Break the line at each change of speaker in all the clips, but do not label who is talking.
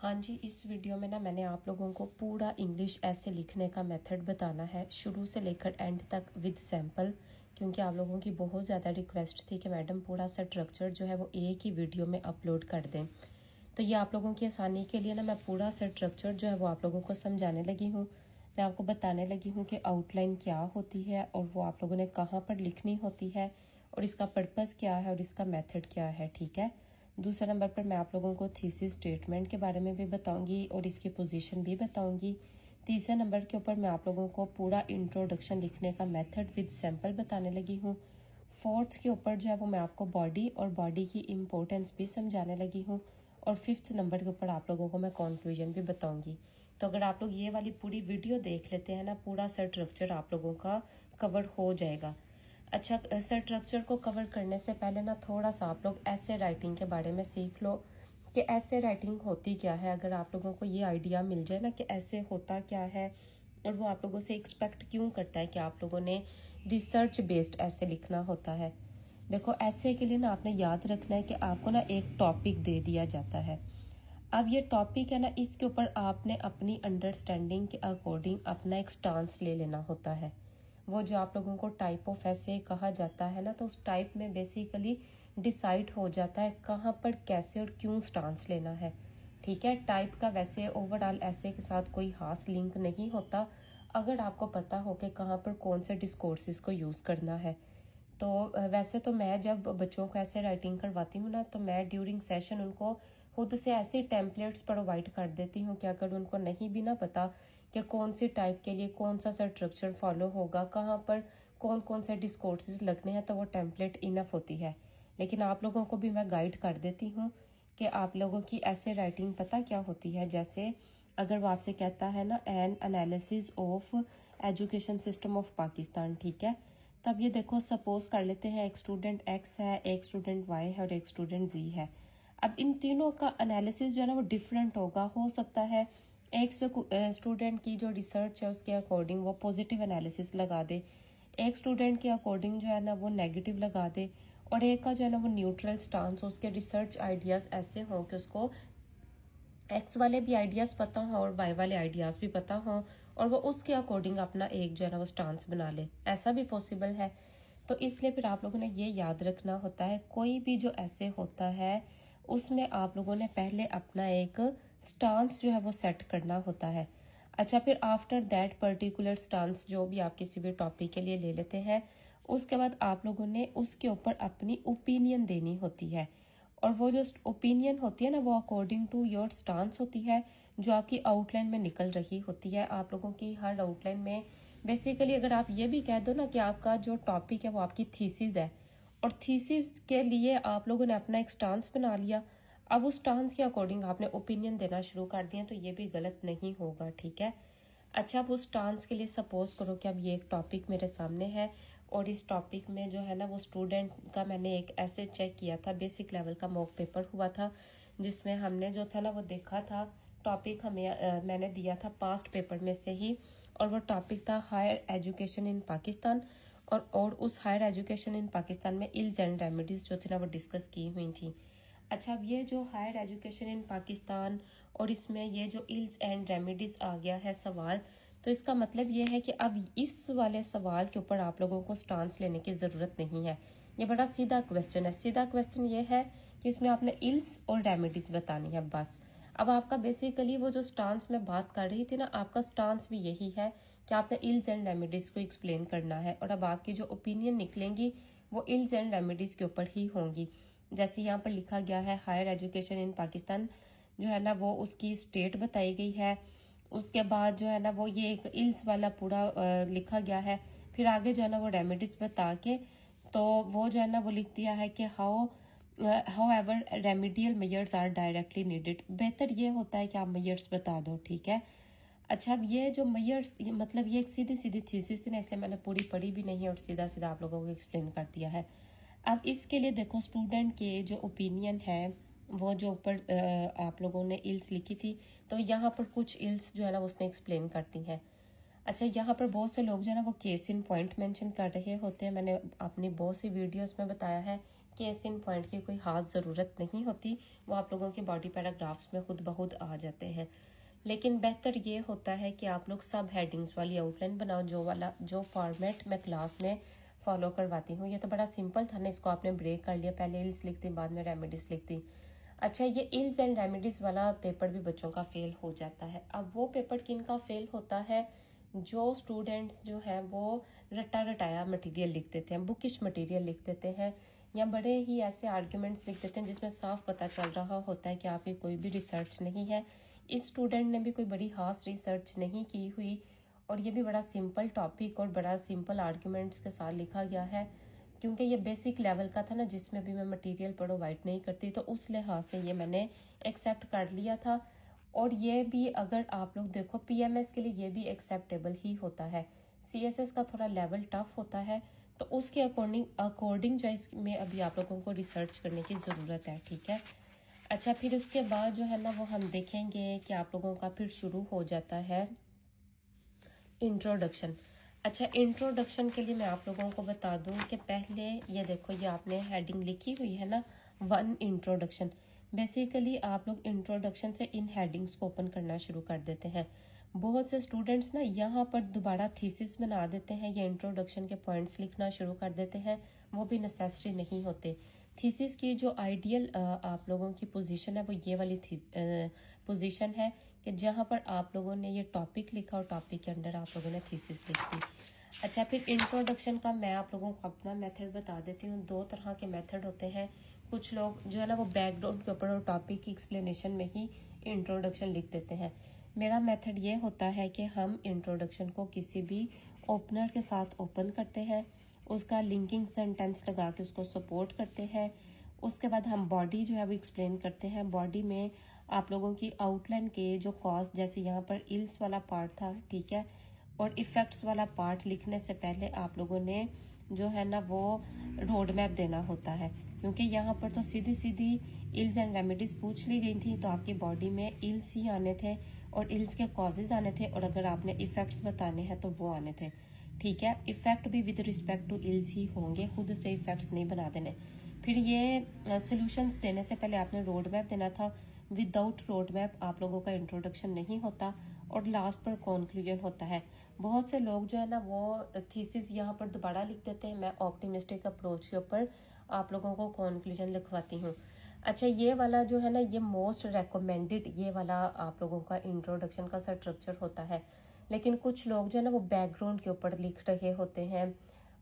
हाँ जी, इस वीडियो में ना मैंने आप लोगों को पूरा इंग्लिश ऐसे लिखने का मेथड बताना है, शुरू से लेकर एंड तक विद सैम्पल। क्योंकि आप लोगों की बहुत ज़्यादा रिक्वेस्ट थी कि मैडम पूरा स्ट्रक्चर जो है वो एक ही वीडियो में अपलोड कर दें। तो ये आप लोगों की आसानी के लिए ना मैं पूरा स्ट्रक्चर जो है वो आप लोगों को समझाने लगी हूँ। मैं आपको बताने लगी हूँ कि आउटलाइन क्या होती है और वो आप लोगों ने कहाँ पर लिखनी होती है और इसका पर्पज़ क्या है और इसका मेथड क्या है, ठीक है। दूसरे नंबर पर मैं आप लोगों को थीसिस स्टेटमेंट के बारे में भी बताऊंगी और इसकी पोजीशन भी बताऊंगी। तीसरे नंबर के ऊपर मैं आप लोगों को पूरा इंट्रोडक्शन लिखने का मेथड विद सैंपल बताने लगी हूँ। फोर्थ के ऊपर जो है वो मैं आपको बॉडी और बॉडी की इम्पोर्टेंस भी समझाने लगी हूँ। और फिफ्थ नंबर के ऊपर आप लोगों को मैं कंक्लूजन भी बताऊंगी। तो अगर आप लोग ये वाली पूरी वीडियो देख लेते हैं ना, पूरा स्ट्रक्चर आप लोगों का कवर हो जाएगा। अच्छा, स्ट्रक्चर को कवर करने से पहले ना थोड़ा सा आप लोग ऐसे राइटिंग के बारे में सीख लो कि ऐसे राइटिंग होती क्या है। अगर आप लोगों को ये आइडिया मिल जाए ना कि ऐसे होता क्या है और वो आप लोगों से एक्सपेक्ट क्यों करता है कि आप लोगों ने रिसर्च बेस्ड ऐसे लिखना होता है। देखो, ऐसे के लिए ना आपने याद रखना है कि आपको ना एक टॉपिक दे दिया जाता है। अब ये टॉपिक है ना, इसके ऊपर आपने अपनी अंडरस्टैंडिंग के अकॉर्डिंग अपना एक स्टांस ले लेना होता है। वो जो आप लोगों को टाइप ऑफ ऐसे कहा जाता है ना, तो उस टाइप में बेसिकली डिसाइड हो जाता है कहाँ पर कैसे और क्यों स्टांस लेना है, ठीक है। टाइप का वैसे ओवरऑल ऐसे के साथ कोई खास लिंक नहीं होता, अगर आपको पता हो कि कहाँ पर कौन से डिस्कोर्सेज को यूज़ करना है। तो वैसे तो मैं जब बच्चों को ऐसे राइटिंग करवाती हूँ ना, तो मैं ड्यूरिंग सेशन उनको खुद से ऐसे टेम्पलेट्स प्रोवाइड कर देती हूँ कि अगर उनको नहीं भी ना पता कि कौन सी टाइप के लिए कौन सा स्ट्रक्चर फॉलो होगा, कहाँ पर कौन कौन से डिस्कोर्सेज लगने हैं, तो वो टेम्पलेट इनफ होती है। लेकिन आप लोगों को भी मैं गाइड कर देती हूँ कि आप लोगों की ऐसे राइटिंग पता क्या होती है। जैसे अगर वो आपसे कहता है ना, N analysis of education system of Pakistan, ठीक है। तब ये देखो, सपोज कर लेते हैं एक स्टूडेंट एक्स है, एक स्टूडेंट वाई है और एक स्टूडेंट जी है। अब इन तीनों का एनालिसिस जो है ना वो डिफरेंट होगा। हो सकता है एक स्टूडेंट की जो रिसर्च है उसके अकॉर्डिंग वो पॉजिटिव एनालिसिस लगा दे, एक स्टूडेंट के अकॉर्डिंग जो है ना वो नेगेटिव लगा दे, और एक का जो है ना वो न्यूट्रल स्टांस, उसके रिसर्च आइडियाज ऐसे हों कि उसको एक्स वाले भी आइडियाज पता हो और वाई वाले आइडियाज भी पता हो, और वो उसके अकॉर्डिंग अपना एक जो है ना वो स्टांस बना ले, ऐसा भी पॉसिबल है। तो इसलिए फिर आप लोगों ने ये याद रखना होता है, कोई भी जो ऐसे होता है उसमें आप लोगों ने पहले अपना एक स्टांस जो है वो सेट करना होता है। अच्छा, फिर आफ्टर दैट पर्टिकुलर स्टांस जो भी आप किसी भी टॉपिक के लिए ले लेते हैं, उसके बाद आप लोगों ने उसके ऊपर अपनी ओपिनियन देनी होती है। और वो जो ओपिनियन होती है ना, वो अकॉर्डिंग टू योर स्टांस होती है, जो आपकी आउटलाइन में निकल रही होती है। आप लोगों की हर आउटलाइन में बेसिकली अगर आप ये भी कह दो ना कि आपका जो टॉपिक है वो आपकी थीसिस है, और थीसिस के लिए आप लोगों ने अपना एक स्टांस बना लिया, अब उस स्टांस के अकॉर्डिंग आपने ओपिनियन देना शुरू कर दिया, तो ये भी गलत नहीं होगा, ठीक है। अच्छा, अब उस डांस के लिए सपोज करो कि अब ये एक टॉपिक मेरे सामने है और इस टॉपिक में जो है ना वो स्टूडेंट का मैंने एक ऐसे चेक किया था, बेसिक लेवल का मॉक पेपर हुआ था, जिसमें हमने जो था ना वो देखा था टॉपिक हमें मैंने दिया था पास्ट पेपर में से ही, और वो टॉपिक था हायर एजुकेशन इन पाकिस्तान। और उस हायर एजुकेशन इन पाकिस्तान में इल्स एंड रेमेडीज जो थी ना वो डिस्कस की हुई थी। अच्छा, अब ये जो हायर एजुकेशन इन पाकिस्तान और इसमें ये जो इल्स एंड रेमेडीज आ गया है सवाल, तो इसका मतलब ये है कि अब इस वाले सवाल के ऊपर आप लोगों को स्टांस लेने की ज़रूरत नहीं है। ये बड़ा सीधा क्वेश्चन है। सीधा क्वेश्चन ये है कि इसमें आपने इल्स और रेमेडीज बतानी है, बस। अब आपका बेसिकली वो जो स्टांस में बात कर रही थी ना, आपका स्टांस भी यही है कि आपने इल्स एंड रेमेडीज को एक्सप्लेन करना है, और अब आपकी जो ओपिनियन निकलेंगी वो इल्स एंड रेमेडीज के ऊपर ही होंगी। जैसे यहाँ पर लिखा गया है हायर एजुकेशन इन पाकिस्तान जो है ना वो उसकी स्टेट बताई गई है। उसके बाद जो है ना वो ये एक इल्स वाला पूरा लिखा गया है। फिर आगे जो है ना वो रेमेडीज बता के, तो वो जो है ना वो लिख दिया है कि however remedial measures are directly needed. बेहतर ये होता है कि आप मेजर्स बता दो, ठीक है। अच्छा, अब ये जो मेजर्स मतलब ये एक सीधी सीधी थीसिस थी ना, इसलिए मैंने पूरी पढ़ी भी नहीं और सीधा सीधा आप लोगों को एक्सप्लेन कर दिया है। अब इसके लिए देखो, स्टूडेंट के जो ओपिनियन है वो जो ऊपर आप लोगों ने इल्स लिखी थी, तो यहाँ पर कुछ इल्स जो है ना उसने एक्सप्लेन करती हैं। अच्छा, यहाँ पर बहुत से लोग जो है ना वो केस इन पॉइंट मेंशन कर रहे होते हैं। मैंने अपनी बहुत सी वीडियोस में बताया है केस इन पॉइंट की कोई खास ज़रूरत नहीं होती, वो आप लोगों के बॉडी पैराग्राफ्स में खुद ब खुद आ जाते हैं। लेकिन बेहतर ये होता है कि आप लोग सब हेडिंग्स वाली आउटलाइन बनाओ, जो फॉर्मेट मैं क्लास में फॉलो करवाती हूँ। ये तो बड़ा सिंपल था ना, इसको आपने ब्रेक कर लिया, पहले इल्स लिख दी, बाद में रेमेडीज लिख दी। अच्छा, ये इल्स एंड रेमेडीज वाला पेपर भी बच्चों का फेल हो जाता है। अब वो पेपर किन का फेल होता है? जो स्टूडेंट्स जो हैं वो रटा रटाया मटेरियल लिख देते हैं, बुकिश मटेरियल लिख देते हैं, या बड़े ही ऐसे आर्ग्यूमेंट्स लिख देते हैं जिसमें साफ पता चल रहा होता है कि आपकी कोई भी रिसर्च नहीं है। इस स्टूडेंट ने भी कोई बड़ी खास रिसर्च नहीं की हुई, और ये भी बड़ा सिंपल टॉपिक और बड़ा सिंपल आर्ग्यूमेंट्स के साथ लिखा गया है। क्योंकि ये बेसिक लेवल का था ना, जिसमें भी मैं मटेरियल प्रोवाइड नहीं करती, तो उस लिहाज से ये मैंने एक्सेप्ट कर लिया था। और ये भी अगर आप लोग देखो पीएमएस के लिए ये भी एक्सेप्टेबल ही होता है। सीएसएस का थोड़ा लेवल टफ होता है, तो उसके अकॉर्डिंग जो इसमें अभी आप लोगों को रिसर्च करने की ज़रूरत है, ठीक है। अच्छा, फिर उसके बाद जो है ना वो हम देखेंगे कि आप लोगों का फिर शुरू हो जाता है इंट्रोडक्शन। अच्छा, इंट्रोडक्शन के लिए मैं आप लोगों को बता दूं कि पहले ये देखो, ये आपने हेडिंग लिखी हुई है ना, 1 इंट्रोडक्शन। बेसिकली आप लोग इंट्रोडक्शन से इन हेडिंग्स को ओपन करना शुरू कर देते हैं। बहुत से स्टूडेंट्स ना यहाँ पर दोबारा थीसिस बना देते हैं, या इंट्रोडक्शन के पॉइंट्स लिखना शुरू कर देते हैं, वो भी नेसेसरी नहीं होते। थीसिस की जो आइडियल आप लोगों की पोजीशन है वो ये वाली पोजीशन है कि जहाँ पर आप लोगों ने ये टॉपिक लिखा और टॉपिक के अंदर आप लोगों ने थीसिस लिख दी। अच्छा, फिर इंट्रोडक्शन का मैं आप लोगों को अपना मेथड बता देती हूँ। 2 तरह के मेथड होते हैं। कुछ लोग जो है ना वो बैकग्राउंड के ऊपर और टॉपिक की एक्सप्लेनेशन में ही इंट्रोडक्शन लिख देते हैं। मेरा मेथड ये होता है कि हम इंट्रोडक्शन को किसी भी ओपनर के साथ ओपन करते हैं, उसका लिंकिंग सेंटेंस लगा के उसको सपोर्ट करते हैं। उसके बाद हम बॉडी जो है वो एक्सप्लेन करते हैं। बॉडी में आप लोगों की आउटलाइन के जो कॉज, जैसे यहाँ पर इल्स वाला पार्ट था, ठीक है, और इफ़ेक्ट्स वाला पार्ट लिखने से पहले आप लोगों ने जो है ना वो रोड मैप देना होता है। क्योंकि यहाँ पर तो सीधी सीधी इल्स एंड रेमेडीज पूछ ली गई थी, तो आपकी बॉडी में इल्स ही आने थे और इल्स के कॉजेज आने थे, और अगर आपने इफ़ेक्ट्स बताने हैं तो वो आने थे, ठीक है। इफ़ेक्ट भी विद रिस्पेक्ट टू इल्स ही होंगे, खुद से इफ़ेक्ट्स नहीं बना देने। फिर ये सॉल्यूशंस देने से पहले आपने रोड मैप देना था। विदाउट रोड मैप आप लोगों का इंट्रोडक्शन नहीं होता, और लास्ट पर कॉन्क्लूजन होता है। बहुत से लोग जो है ना वो थीसिस यहाँ पर दोबारा लिख देते हैं। मैं ऑप्टिमिस्टिक अप्रोच के ऊपर आप लोगों को कॉन्क्लूजन लिखवाती हूँ। अच्छा, ये वाला जो है ना ये मोस्ट रेकमेंडेड ये वाला आप लोगों का इंट्रोडक्शन का स्ट्रक्चर होता है। लेकिन कुछ लोग जो है ना वो बैकग्राउंड के ऊपर लिख रहे होते हैं,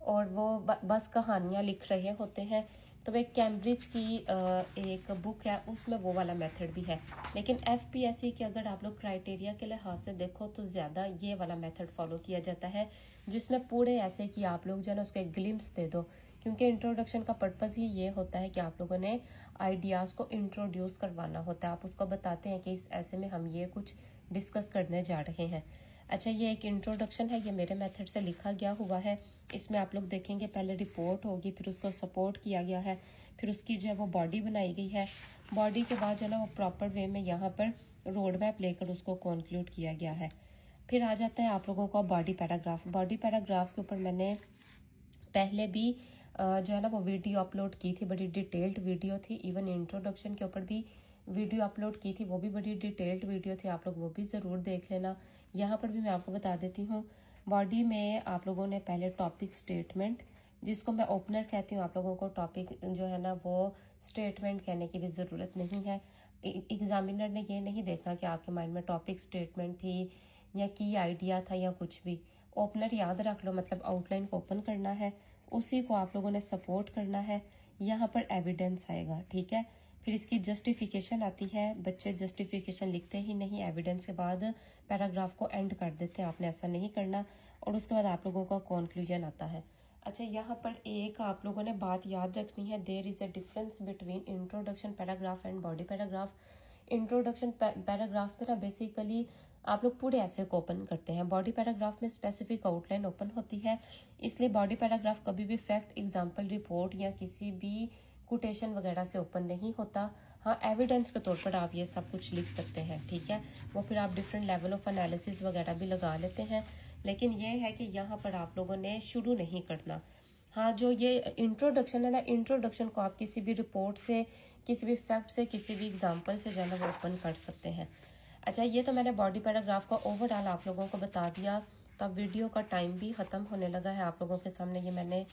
और वो बस कहानियाँ लिख रहे होते हैं। तो एक कैम्ब्रिज की एक बुक है, उसमें वो वाला मेथड भी है। लेकिन एफपीएससी के अगर आप लोग क्राइटेरिया के लिहाज से देखो तो ज़्यादा ये वाला मेथड फॉलो किया जाता है, जिसमें पूरे ऐसे कि आप लोग जो है ना उसको एक ग्लिम्स दे दो। क्योंकि इंट्रोडक्शन का पर्पज़ ही ये होता है कि आप लोगों ने आइडियाज़ को इंट्रोड्यूस करवाना होता है। आप उसको बताते हैं कि इस ऐसे में हम ये कुछ डिस्कस करने जा रहे हैं। अच्छा, ये एक इंट्रोडक्शन है, ये मेरे मेथड से लिखा गया हुआ है। इसमें आप लोग देखेंगे पहले रिपोर्ट होगी, फिर उसको सपोर्ट किया गया है, फिर उसकी जो है वो बॉडी बनाई गई है। बॉडी के बाद जो है ना वो प्रॉपर वे में यहाँ पर रोड मैप लेकर उसको कॉन्क्लूड किया गया है। फिर आ जाता है आप लोगों का बॉडी पैराग्राफ। बॉडी पैराग्राफ के ऊपर मैंने पहले भी जो है ना वो वीडियो अपलोड की थी, बड़ी डिटेल्ड वीडियो थी। इवन इंट्रोडक्शन के ऊपर भी वीडियो अपलोड की थी, वो भी बड़ी डिटेल्ड वीडियो थी, आप लोग वो भी ज़रूर देख लेना। यहाँ पर भी मैं आपको बता देती हूँ। बॉडी में आप लोगों ने पहले टॉपिक स्टेटमेंट, जिसको मैं ओपनर कहती हूँ, आप लोगों को टॉपिक जो है ना वो स्टेटमेंट कहने की भी ज़रूरत नहीं है। एग्जामिनर ने ये नहीं देखा कि आपके माइंड में टॉपिक स्टेटमेंट थी या की आइडिया था या कुछ भी। ओपनर याद रख लो, मतलब आउटलाइन को ओपन करना है, उसी को आप लोगों ने सपोर्ट करना है। यहाँ पर एविडेंस आएगा, ठीक है। फिर इसकी जस्टिफिकेशन आती है। बच्चे जस्टिफिकेशन लिखते ही नहीं, एविडेंस के बाद पैराग्राफ को एंड कर देते हैं, आपने ऐसा नहीं करना। और उसके बाद आप लोगों का कॉन्क्लूजन आता है। अच्छा, यहाँ पर एक आप लोगों ने बात याद रखनी है, there is a difference between introduction paragraph and body paragraph. Introduction paragraph में ना बेसिकली आप लोग पूरे ऐसे को ओपन करते हैं, बॉडी पैराग्राफ में स्पेसिफिक आउटलाइन ओपन होती है। इसलिए बॉडी पैराग्राफ कभी भी फैक्ट, एग्जाम्पल, रिपोर्ट या किसी भी कोटेशन वगैरह से ओपन नहीं होता। हाँ, एविडेंस के तौर पर आप ये सब कुछ लिख सकते हैं, ठीक है। वो फिर आप डिफरेंट लेवल ऑफ एनालिसिस वगैरह भी लगा लेते हैं। लेकिन ये है कि यहाँ पर आप लोगों ने शुरू नहीं करना। हाँ, जो ये इंट्रोडक्शन है ना, इंट्रोडक्शन को आप किसी भी रिपोर्ट से, किसी भी फैक्ट से, किसी भी एग्जांपल से जो है ना वो ओपन कर सकते हैं। अच्छा, ये तो मैंने बॉडी पैराग्राफ का ओवरऑल आप लोगों को बता दिया। तो अब वीडियो का टाइम भी ख़त्म होने लगा है। आप लोगों के सामने ये मैंने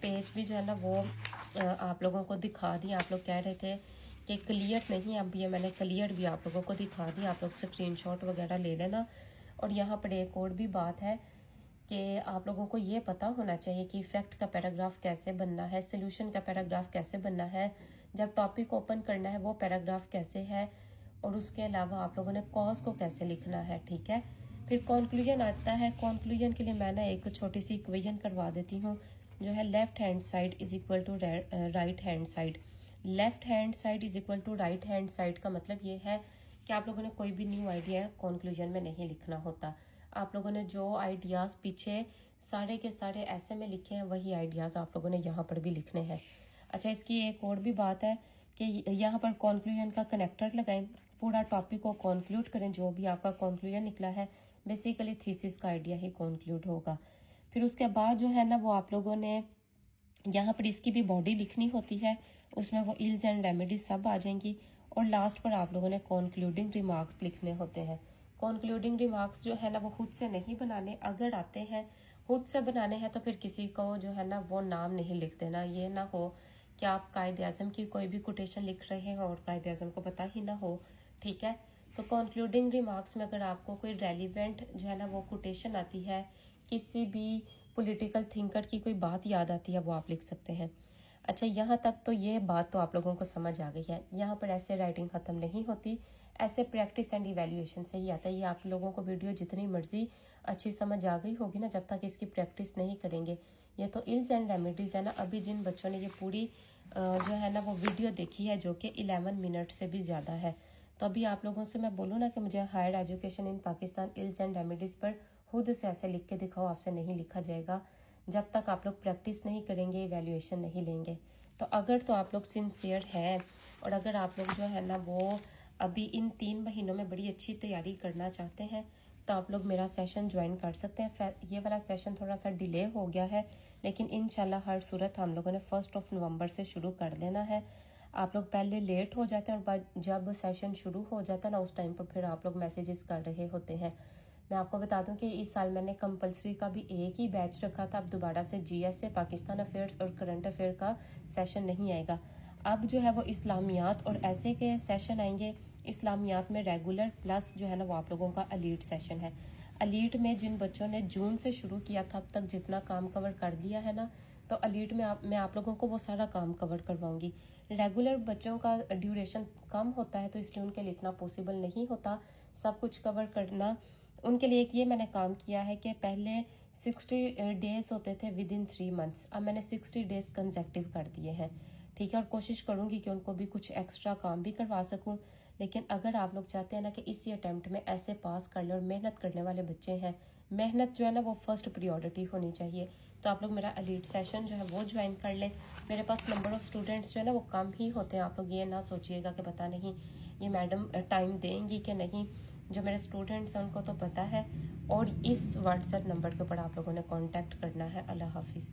पेज भी जो है ना वो आप लोगों को दिखा दिया। आप लोग कह रहे थे कि क्लियर नहीं, अब ये मैंने क्लियर भी आप लोगों को दिखा दिया। आप लोग स्क्रीनशॉट वगैरह ले लेना। और यहाँ पर एक और भी बात है कि आप लोगों को ये पता होना चाहिए कि फैक्ट का पैराग्राफ कैसे बनना है, सोल्यूशन का पैराग्राफ कैसे बनना है, जब टॉपिक ओपन करना है वो पैराग्राफ कैसे है, और उसके अलावा आप लोगों ने कॉज को कैसे लिखना है। ठीक है, फिर कॉन्क्लूजन आता है। कॉन्क्लूजन के लिए मैं ना एक छोटी सी इक्वेशन करवा देती हूँ, जो है left hand side is equal to right hand side. Left hand side is equal to right hand side का मतलब ये है कि आप लोगों ने कोई भी न्यू आइडिया कॉन्क्लूजन में नहीं लिखना होता। आप लोगों ने जो आइडियाज़ पीछे सारे के सारे ऐसे में लिखे हैं, वही आइडियाज़ आप लोगों ने यहाँ पर भी लिखने हैं। अच्छा, इसकी एक और भी बात है कि यहाँ पर कॉन्क्लूजन का कनेक्टर लगाएं, पूरा टॉपिक को कॉन्क्लूड करें। जो भी आपका कॉन्क्लूजन निकला है बेसिकली थीसिस का आइडिया ही कॉन्क्लूड होगा। फिर उसके बाद जो है ना वो आप लोगों ने यहाँ पर इसकी भी बॉडी लिखनी होती है, उसमें वो इल्स एंड रेमेडीज सब आ जाएंगी। और लास्ट पर आप लोगों ने कॉन्क्लूडिंग रिमार्क्स लिखने होते हैं। कॉन्क्लूडिंग रिमार्क्स जो है ना वो खुद से नहीं बनाने, अगर आते हैं खुद से बनाने हैं तो फिर किसी को जो है ना वो नाम नहीं लिख देना। ये ना हो कि आप कायदे आज़म की कोई भी कोटेशन लिख रहे हो और कायदे आज़म को पता ही ना हो। ठीक है, तो कॉन्क्लूडिंग रिमार्क्स में अगर आपको कोई रेलिवेंट जो है ना वो कोटेशन आती है, किसी भी पॉलिटिकल थिंकर की कोई बात याद आती है, वो आप लिख सकते हैं। अच्छा, यहाँ तक तो ये बात तो आप लोगों को समझ आ गई है। यहाँ पर ऐसे राइटिंग ख़त्म नहीं होती, ऐसे प्रैक्टिस एंड इवैल्यूएशन से ही आता है। ये आप लोगों को वीडियो जितनी मर्जी अच्छी समझ आ गई होगी ना, जब तक इसकी प्रैक्टिस नहीं करेंगे। ये तो इल्स एंड रेमेडीज़ है ना। अभी जिन बच्चों ने ये पूरी जो है ना वो वीडियो देखी है, जो कि 11 मिनट से भी ज़्यादा है, तो अभी आप लोगों से मैं बोलूँ ना कि मुझे higher education in Pakistan ills and remedies पर खुद से ऐसे लिख के दिखाओ, आपसे नहीं लिखा जाएगा जब तक आप लोग प्रैक्टिस नहीं करेंगे, इवैल्यूएशन नहीं लेंगे। तो अगर तो आप लोग सिंसियर हैं और अगर आप लोग जो है ना वो अभी इन 3 महीनों में बड़ी अच्छी तैयारी करना चाहते हैं, तो आप लोग मेरा सेशन ज्वाइन कर सकते हैं। ये वाला सेशन थोड़ा सा डिले हो गया है, लेकिन इंशाल्लाह हर सूरत हम लोगों ने 1 नवंबर से शुरू कर लेना है। आप लोग पहले लेट हो जाते हैं और जब सेशन शुरू हो जाता है ना, उस टाइम पर फिर आप लोग मैसेजेस कर रहे होते हैं। मैं आपको बता दूं कि इस साल मैंने कंपलसरी का भी एक ही बैच रखा था। अब दोबारा से जीएस से पाकिस्तान अफेयर्स और करंट अफेयर का सेशन नहीं आएगा। अब जो है वो इस्लामियात और ऐसे के सेशन आएंगे। इस्लामियात में रेगुलर प्लस जो है ना वो आप लोगों का एलीट सेशन है। एलीट में जिन बच्चों ने जून से शुरू किया था, अब तक जितना काम कवर कर लिया है ना, तो एलीट में मैं आप लोगों को वो सारा काम कवर करवाऊंगी। रेगुलर बच्चों का ड्यूरेशन कम होता है, तो इसलिए उनके लिए इतना पॉसिबल नहीं होता सब कुछ कवर करना। उनके लिए एक ये मैंने काम किया है कि पहले 60 डेज होते थे विद इन 3 मंथ्स, अब मैंने 60 डेज कंसेक्टिव कर दिए हैं। ठीक है, और कोशिश करूंगी कि उनको भी कुछ एक्स्ट्रा काम भी करवा सकूं। लेकिन अगर आप लोग चाहते हैं ना कि इसी अटेम्प्ट में ऐसे पास कर लें, और मेहनत करने वाले बच्चे हैं, मेहनत जो है ना वो फर्स्ट प्रियोरिटी होनी चाहिए, तो आप लोग मेरा एलीट सेशन जो है वो ज्वाइन कर लें। मेरे पास नंबर ऑफ स्टूडेंट्स जो है ना वो कम ही होते हैं। आप लोग ये ना सोचिएगा कि पता नहीं ये मैडम टाइम देंगी कि नहीं। जो मेरे स्टूडेंट्स हैं उनको तो पता है। और इस व्हाट्सएप नंबर के ऊपर आप लोगों ने कांटेक्ट करना है। अल्लाह हाफिज़।